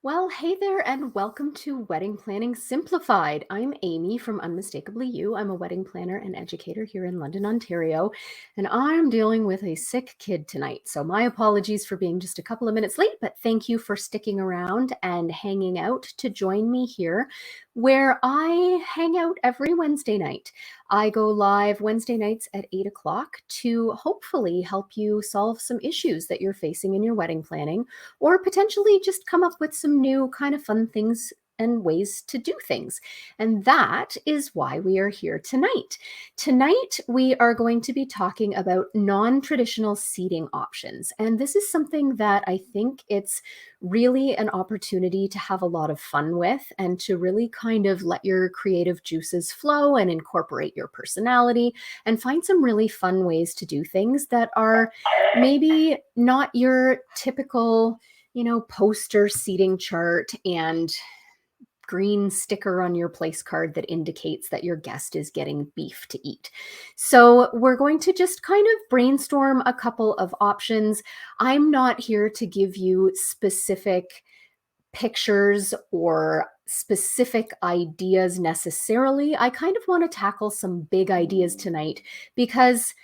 Well, hey there, and welcome to Wedding Planning Simplified. I'm Amy from Unmistakably You. I'm a wedding planner and educator here in London, Ontario, and I'm dealing with a sick kid tonight. So, my apologies for being just a couple of minutes late, but thank you for sticking around and hanging out to join me here, where I hang out every Wednesday night. I go live Wednesday nights at 8 o'clock to hopefully help you solve some issues that you're facing in your wedding planning or potentially just come up with some new kind of fun things and ways to do things. And that is why we are here tonight. Tonight, we are going to be talking about non traditional seating options. And this is something that I think it's really an opportunity to have a lot of fun with and to really kind of let your creative juices flow and incorporate your personality and find some really fun ways to do things that are maybe not your typical poster seating chart and green sticker on your place card that indicates that your guest is getting beef to eat. So, we're going to just kind of brainstorm a couple of options. I'm not here to give you specific pictures or specific ideas necessarily. I kind of want to tackle some big ideas tonight because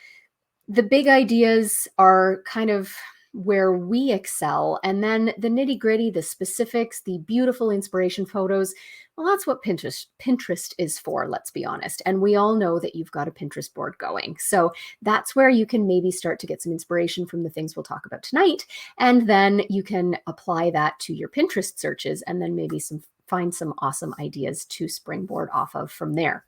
the big ideas are kind of where we excel. And then the nitty gritty, the specifics, the beautiful inspiration photos, well, that's what Pinterest is for, let's be honest. And we all know that you've got a Pinterest board going. So that's where you can maybe start to get some inspiration from the things we'll talk about tonight. And then you can apply that to your Pinterest searches and then maybe find some awesome ideas to springboard off of from there.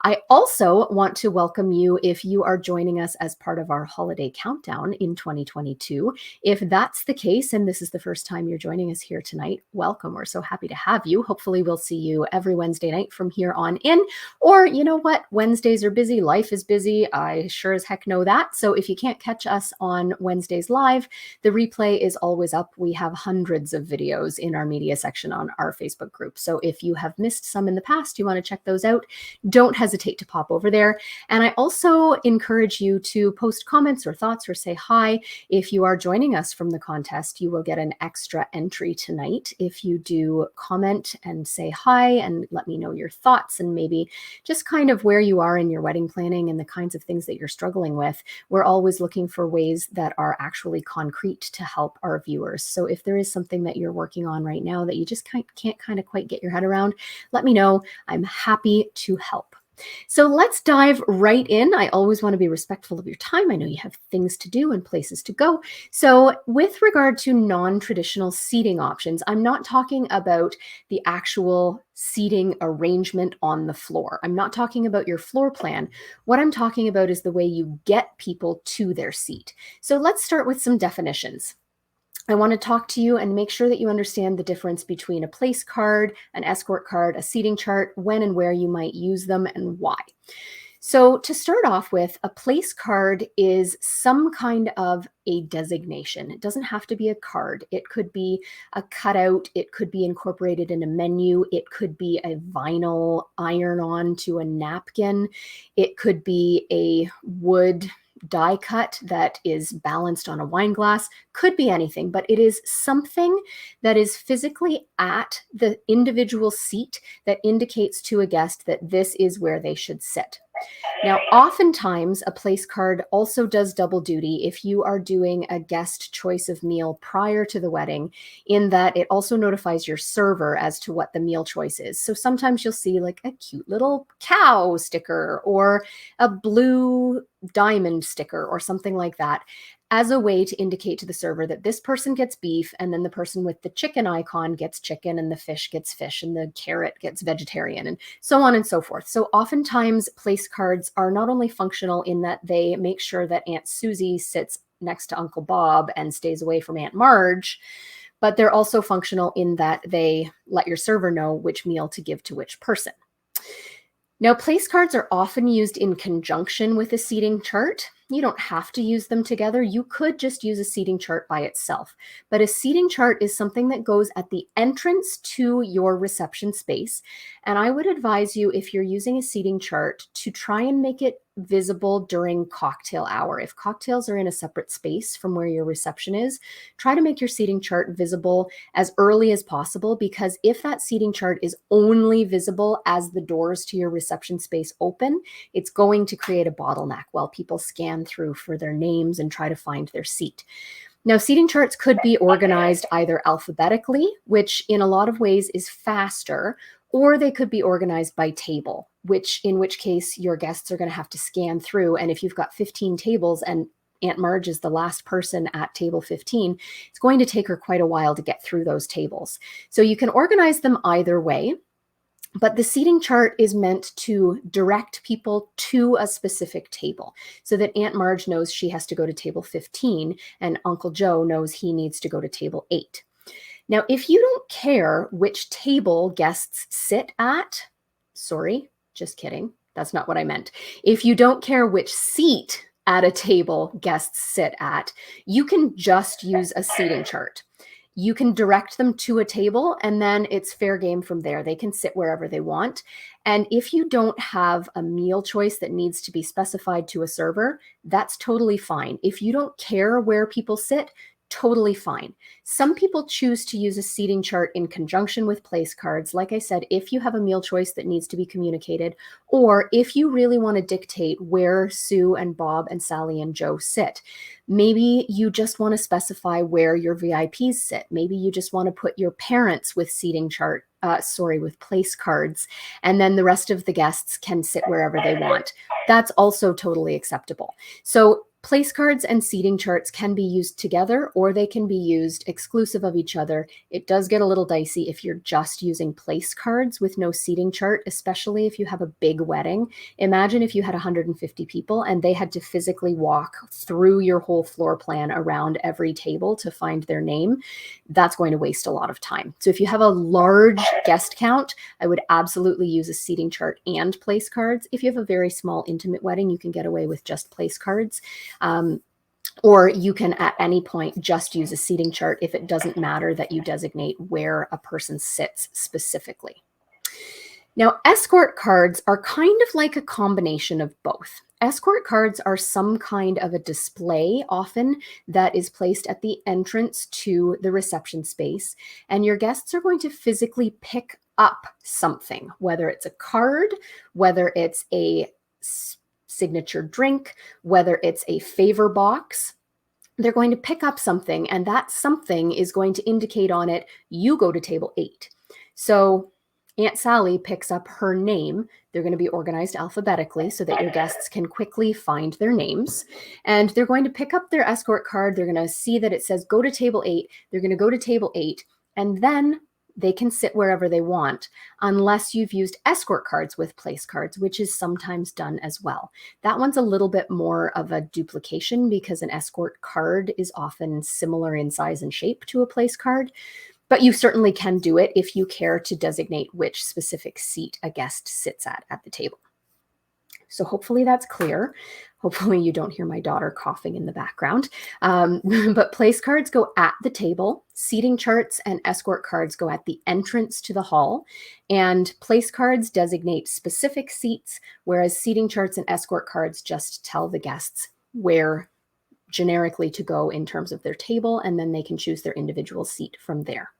I also want to welcome you if you are joining us as part of our holiday countdown in 2022. If that's the case, and this is the first time you're joining us here tonight, welcome. We're so happy to have you. Hopefully, we'll see you every Wednesday night from here on in. Or, you know what? Wednesdays are busy. Life is busy. I sure as heck know that. So if you can't catch us on Wednesdays live, the replay is always up. We have hundreds of videos in our media section on our Facebook group. So if you have missed some in the past, you want to check those out, don't hesitate to pop over there. And I also encourage you to post comments or thoughts or say hi. If you are joining us from the contest, you will get an extra entry tonight if you do comment and say hi and let me know your thoughts and maybe just kind of where you are in your wedding planning and the kinds of things that you're struggling with. We're always looking for ways that are actually concrete to help our viewers. So if there is something that you're working on right now that you just can't kind of quite get your head around, let me know. I'm happy to help. So let's dive right in. I always want to be respectful of your time. I know you have things to do and places to go. So with regard to non-traditional seating options, I'm not talking about the actual seating arrangement on the floor. I'm not talking about your floor plan. What I'm talking about is the way you get people to their seat. So let's start with some definitions. I want to talk to you and make sure that you understand the difference between a place card, an escort card, a seating chart, when and where you might use them and why. So to start off with, a place card is some kind of a designation. It doesn't have to be a card. It could be a cutout. It could be incorporated in a menu. It could be a vinyl iron-on to a napkin. It could be a wood die cut that is balanced on a wine glass. Could be anything, but it is something that is physically at the individual seat that indicates to a guest that this is where they should sit. Now, oftentimes a place card also does double duty if you are doing a guest choice of meal prior to the wedding, in that it also notifies your server as to what the meal choice is. So sometimes you'll see like a cute little cow sticker or a blue diamond sticker or something like that, as a way to indicate to the server that this person gets beef, and then the person with the chicken icon gets chicken, and the fish gets fish, and the carrot gets vegetarian, and so on and so forth. So oftentimes place cards are not only functional in that they make sure that Aunt Susie sits next to Uncle Bob and stays away from Aunt Marge, but they're also functional in that they let your server know which meal to give to which person. Now, place cards are often used in conjunction with a seating chart. You don't have to use them together. You could just use a seating chart by itself. But a seating chart is something that goes at the entrance to your reception space. And I would advise you, if you're using a seating chart, to try and make it visible during cocktail hour. If cocktails are in a separate space from where your reception is, try to make your seating chart visible as early as possible, because if that seating chart is only visible as the doors to your reception space open, it's going to create a bottleneck while people scan through for their names and try to find their seat. Now, seating charts could be organized either alphabetically, which in a lot of ways is faster, or they could be organized by table, in which case your guests are going to have to scan through. And if you've got 15 tables and Aunt Marge is the last person at table 15, it's going to take her quite a while to get through those tables. So you can organize them either way. But the seating chart is meant to direct people to a specific table so that Aunt Marge knows she has to go to table 15 and Uncle Joe knows he needs to go to table 8. Now, if you don't care which table guests sit at, sorry, just kidding. That's not what I meant. If you don't care which seat at a table guests sit at, you can just use a seating chart. You can direct them to a table and then it's fair game from there. They can sit wherever they want. And if you don't have a meal choice that needs to be specified to a server, that's totally fine. If you don't care where people sit, totally fine. Some people choose to use a seating chart in conjunction with place cards. Like I said, if you have a meal choice that needs to be communicated, or if you really want to dictate where Sue and Bob and Sally and Joe sit. Maybe you just want to specify where your VIPs sit. Maybe you just want to put your parents with with place cards, and then the rest of the guests can sit wherever they want. That's also totally acceptable. So place cards and seating charts can be used together or they can be used exclusive of each other. It does get a little dicey if you're just using place cards with no seating chart, especially if you have a big wedding. Imagine if you had 150 people and they had to physically walk through your whole floor plan around every table to find their name. That's going to waste a lot of time. So if you have a large guest count, I would absolutely use a seating chart and place cards. If you have a very small intimate wedding, you can get away with just place cards. Or you can at any point just use a seating chart if it doesn't matter that you designate where a person sits specifically. Now, escort cards are kind of like a combination of both. Escort cards are some kind of a display often that is placed at the entrance to the reception space, and your guests are going to physically pick up something, whether it's a card, whether it's a signature drink, whether it's a favor box. They're going to pick up something, and that something is going to indicate on it, you go to table 8. So Aunt Sally picks up her name. They're going to be organized alphabetically so that your guests can quickly find their names. And they're going to pick up their escort card. They're going to see that it says go to table 8. They're going to go to table 8, and then they can sit wherever they want, unless you've used escort cards with place cards, which is sometimes done as well. That one's a little bit more of a duplication because an escort card is often similar in size and shape to a place card. But you certainly can do it if you care to designate which specific seat a guest sits at the table. So hopefully that's clear. Hopefully you don't hear my daughter coughing in the background. But place cards go at the table. Seating charts and escort cards go at the entrance to the hall. And place cards designate specific seats, whereas seating charts and escort cards just tell the guests where generically to go in terms of their table, and then they can choose their individual seat from there.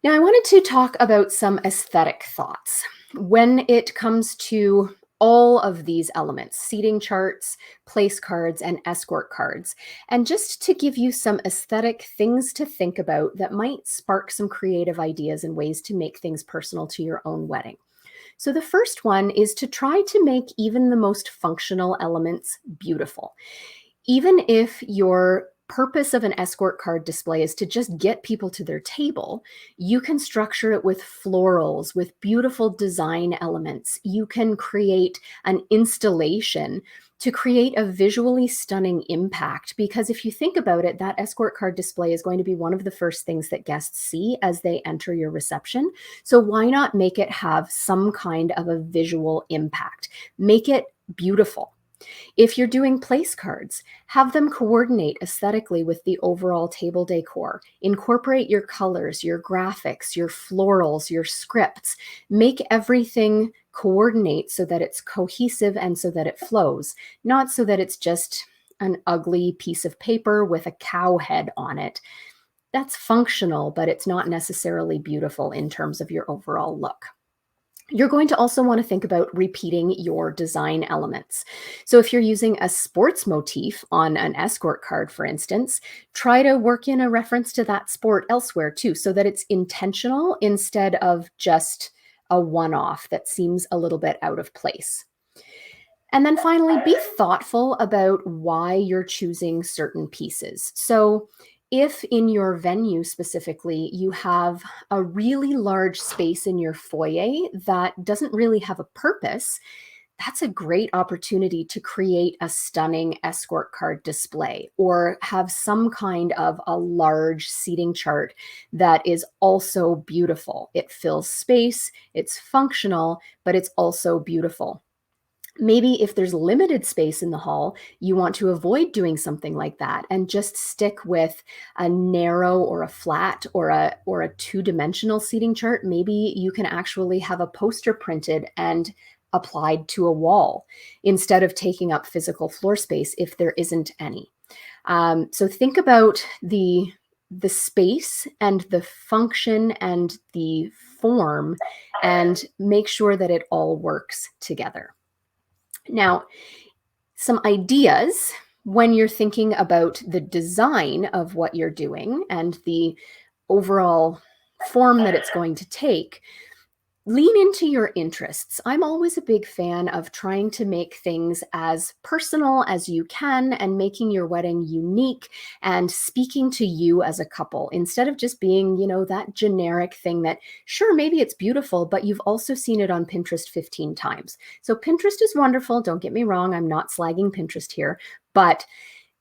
Now, I wanted to talk about some aesthetic thoughts when it comes to all of these elements, seating charts, place cards, and escort cards, and just to give you some aesthetic things to think about that might spark some creative ideas and ways to make things personal to your own wedding. So the first one is to try to make even the most functional elements beautiful. Even if your purpose of an escort card display is to just get people to their table, you can structure it with florals, with beautiful design elements. You can create an installation to create a visually stunning impact, because if you think about it, that escort card display is going to be one of the first things that guests see as they enter your reception. So why not make it have some kind of a visual impact? Make it beautiful. If you're doing place cards, have them coordinate aesthetically with the overall table decor. Incorporate your colors, your graphics, your florals, your scripts. Make everything coordinate so that it's cohesive and so that it flows, not so that it's just an ugly piece of paper with a cow head on it. That's functional, but it's not necessarily beautiful in terms of your overall look. You're going to also want to think about repeating your design elements. So if you're using a sports motif on an escort card, for instance, try to work in a reference to that sport elsewhere too, so that it's intentional instead of just a one-off that seems a little bit out of place. And then finally, be thoughtful about why you're choosing certain pieces. So, if in your venue specifically, you have a really large space in your foyer that doesn't really have a purpose, that's a great opportunity to create a stunning escort card display or have some kind of a large seating chart that is also beautiful. It fills space, it's functional, but it's also beautiful. Maybe if there's limited space in the hall, you want to avoid doing something like that and just stick with a narrow or a flat or a two-dimensional seating chart. Maybe you can actually have a poster printed and applied to a wall instead of taking up physical floor space if there isn't any. So think about the space and the function and the form and make sure that it all works together. Now, some ideas when you're thinking about the design of what you're doing and the overall form that it's going to take. Lean into your interests. I'm always a big fan of trying to make things as personal as you can and making your wedding unique and speaking to you as a couple instead of just being, that generic thing that, sure, maybe it's beautiful, but you've also seen it on Pinterest 15 times. So Pinterest is wonderful. Don't get me wrong. I'm not slagging Pinterest here, but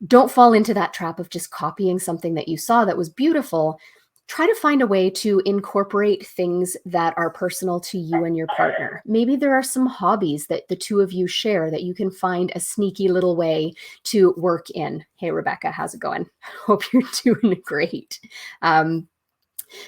don't fall into that trap of just copying something that you saw that was beautiful. Try to find a way to incorporate things that are personal to you and your partner. Maybe there are some hobbies that the two of you share that you can find a sneaky little way to work in. Hey, Rebecca, how's it going? Hope you're doing great.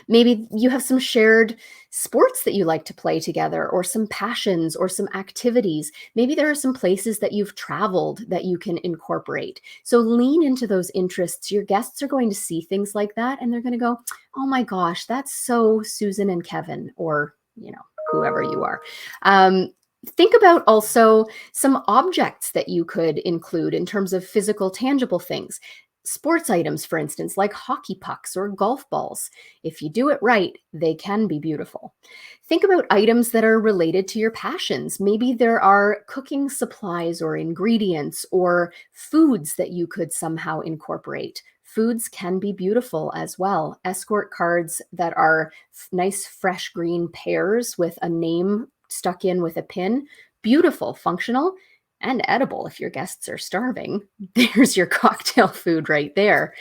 Maybe you have some shared sports that you like to play together, or some passions, or some activities. Maybe there are some places that you've traveled that you can incorporate. So lean into those interests. Your guests are going to see things like that, and they're going to go, oh my gosh, that's so Susan and Kevin, or, whoever you are. Think about also some objects that you could include in terms of physical, tangible things. Sports items, for instance, like hockey pucks or golf balls. If you do it right, they can be beautiful. Think about items that are related to your passions. Maybe there are cooking supplies or ingredients or foods that you could somehow incorporate. Foods can be beautiful as well. Escort cards that are nice, fresh green pears with a name stuck in with a pin. Beautiful, functional, and edible if your guests are starving. There's your cocktail food right there.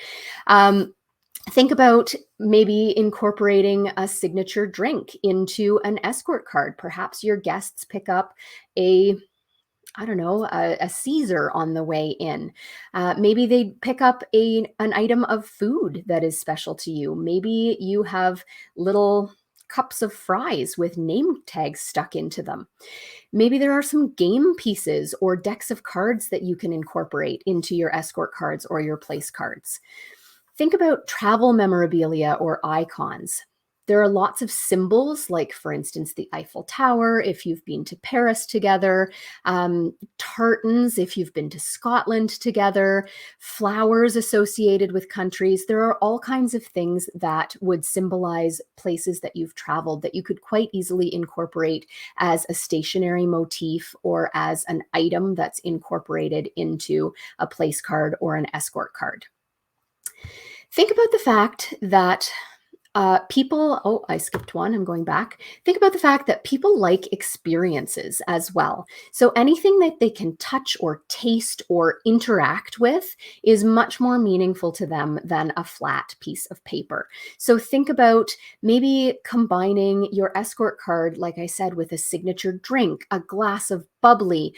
Think about maybe incorporating a signature drink into an escort card. Perhaps your guests pick up a Caesar on the way in. Maybe they pick up an item of food that is special to you. Maybe you have little cups of fries with name tags stuck into them. Maybe there are some game pieces or decks of cards that you can incorporate into your escort cards or your place cards. Think about travel memorabilia or icons. There are lots of symbols, like, for instance, the Eiffel Tower, if you've been to Paris together, tartans, if you've been to Scotland together, flowers associated with countries. There are all kinds of things that would symbolize places that you've traveled that you could quite easily incorporate as a stationary motif or as an item that's incorporated into a place card or an escort card. Think about the fact that I skipped one. I'm going back. Think about the fact that people like experiences as well. So anything that they can touch or taste or interact with is much more meaningful to them than a flat piece of paper. So think about maybe combining your escort card, like I said, with a signature drink, a glass of bubbly,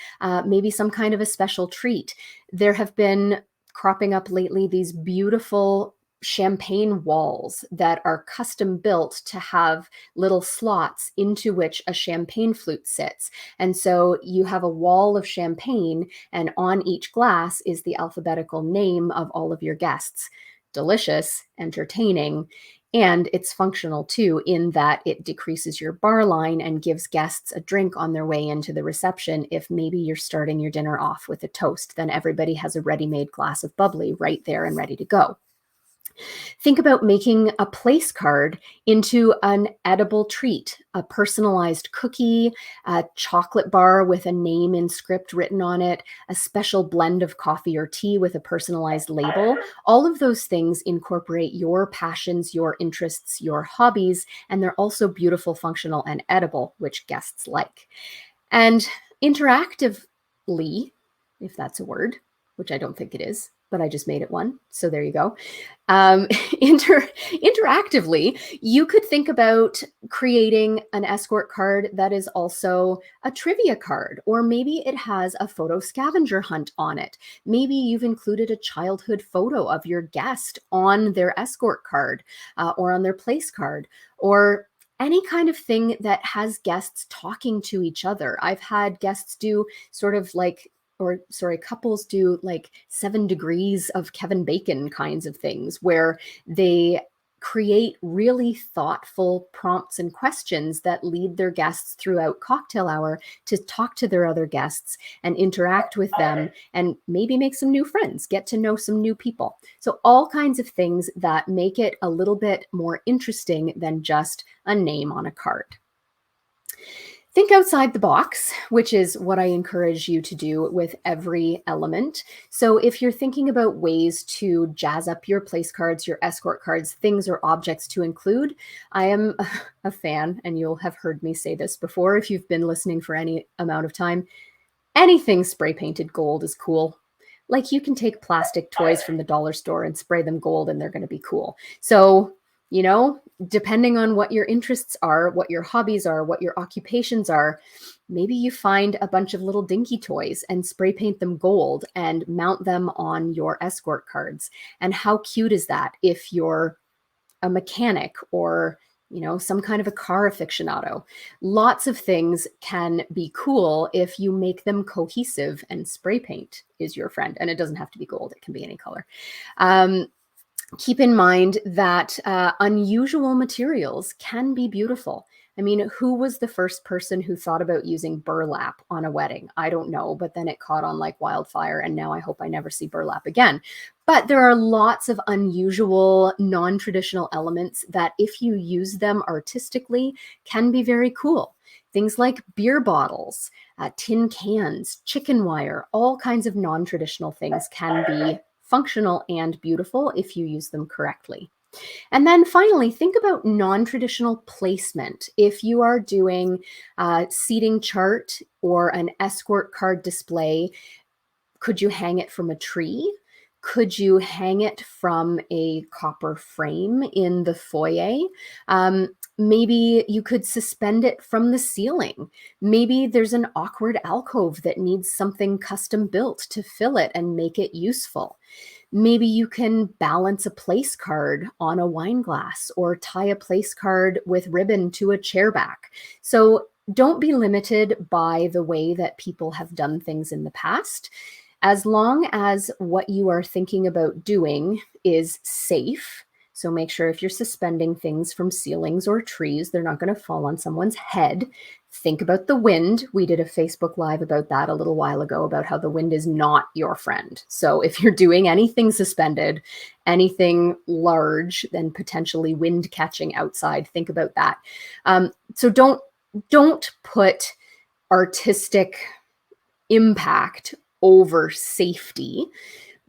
maybe some kind of a special treat. There have been cropping up lately these beautiful champagne walls that are custom built to have little slots into which a champagne flute sits. And so you have a wall of champagne, and on each glass is the alphabetical name of all of your guests. Delicious, entertaining, and it's functional too, in that it decreases your bar line and gives guests a drink on their way into the reception. If maybe you're starting your dinner off with a toast, then everybody has a ready-made glass of bubbly right there and ready to go. Think about making a place card into an edible treat, a personalized cookie, a chocolate bar with a name in script written on it, a special blend of coffee or tea with a personalized label. All of those things incorporate your passions, your interests, your hobbies, and they're also beautiful, functional, and edible, which guests like. And interactively, if that's a word, which I don't think it is, but I just made it one. So there you go. Um, interactively, you could think about creating an escort card that is also a trivia card, or maybe it has a photo scavenger hunt on it. Maybe you've included a childhood photo of your guest on their escort card or on their place card, or any kind of thing that has guests talking to each other. I've had guests do sort of like, or sorry, couples do like 7 degrees of Kevin Bacon kinds of things, where they create really thoughtful prompts and questions that lead their guests throughout cocktail hour to talk to their other guests and interact with them, and maybe make some new friends, get to know some new people. So all kinds of things that make it a little bit more interesting than just a name on a card. Think outside the box, which is what I encourage you to do with every element. So if you're thinking about ways to jazz up your place cards, your escort cards, things or objects to include, I am a fan, and you'll have heard me say this before if you've been listening for any amount of time. Anything spray painted gold is cool. Like, you can take plastic toys from the dollar store and spray them gold and they're going to be cool. So, depending on what your interests are, what your hobbies are, what your occupations are, maybe you find a bunch of little dinky toys and spray paint them gold and mount them on your escort cards. And how cute is that if you're a mechanic or some kind of a car aficionado? Lots of things can be cool if you make them cohesive, and spray paint is your friend. And it doesn't have to be gold, it can be any color. Keep in mind that unusual materials can be beautiful. I mean, who was the first person who thought about using burlap on a wedding? I don't know, but then it caught on like wildfire, and now I hope I never see burlap again. But there are lots of unusual, non-traditional elements that, if you use them artistically, can be very cool. Things like beer bottles, tin cans, chicken wire, all kinds of non-traditional things can be functional and beautiful if you use them correctly. And then finally, think about non-traditional placement. If you are doing a seating chart or an escort card display, could you hang it from a tree? Could you hang it from a copper frame in the foyer? Maybe you could suspend it from the ceiling. Maybe there's an awkward alcove that needs something custom built to fill it and make it useful. Maybe you can balance a place card on a wine glass, or tie a place card with ribbon to a chair back. So don't be limited by the way that people have done things in the past. As long as what you are thinking about doing is safe. So make sure if you're suspending things from ceilings or trees, they're not going to fall on someone's head. Think about the wind. We did a Facebook Live about that a little while ago, about how the wind is not your friend. So if you're doing anything suspended, anything large, then potentially wind catching outside, think about that. So don't put artistic impact over safety,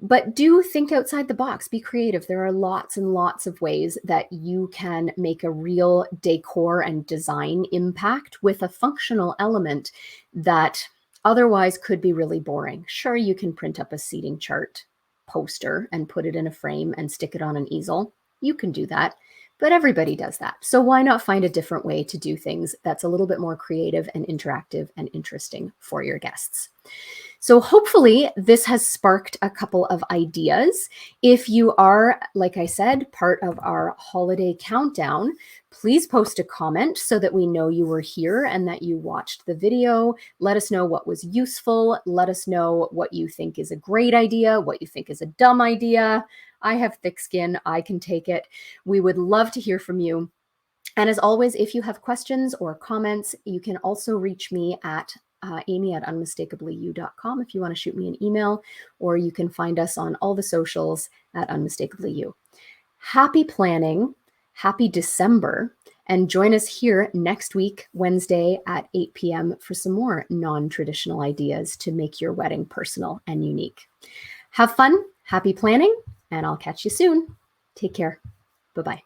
but do think outside the box, be creative. There are lots and lots of ways that you can make a real decor and design impact with a functional element that otherwise could be really boring. Sure, you can print up a seating chart poster and put it in a frame and stick it on an easel. You can do that, but everybody does that. So why not find a different way to do things that's a little bit more creative and interactive and interesting for your guests? So hopefully this has sparked a couple of ideas. If you are, like I said, part of our holiday countdown, please post a comment so that we know you were here and that you watched the video. Let us know what was useful. Let us know what you think is a great idea, what you think is a dumb idea. I have thick skin. I can take it. We would love to hear from you. And as always, if you have questions or comments, you can also reach me at amy@unmistakably.you.com if you want to shoot me an email, or you can find us on all the socials at Unmistakably You. Happy planning, happy December, and join us here next week, Wednesday at 8 p.m. for some more non-traditional ideas to make your wedding personal and unique. Have fun, happy planning, and I'll catch you soon. Take care. Bye-bye.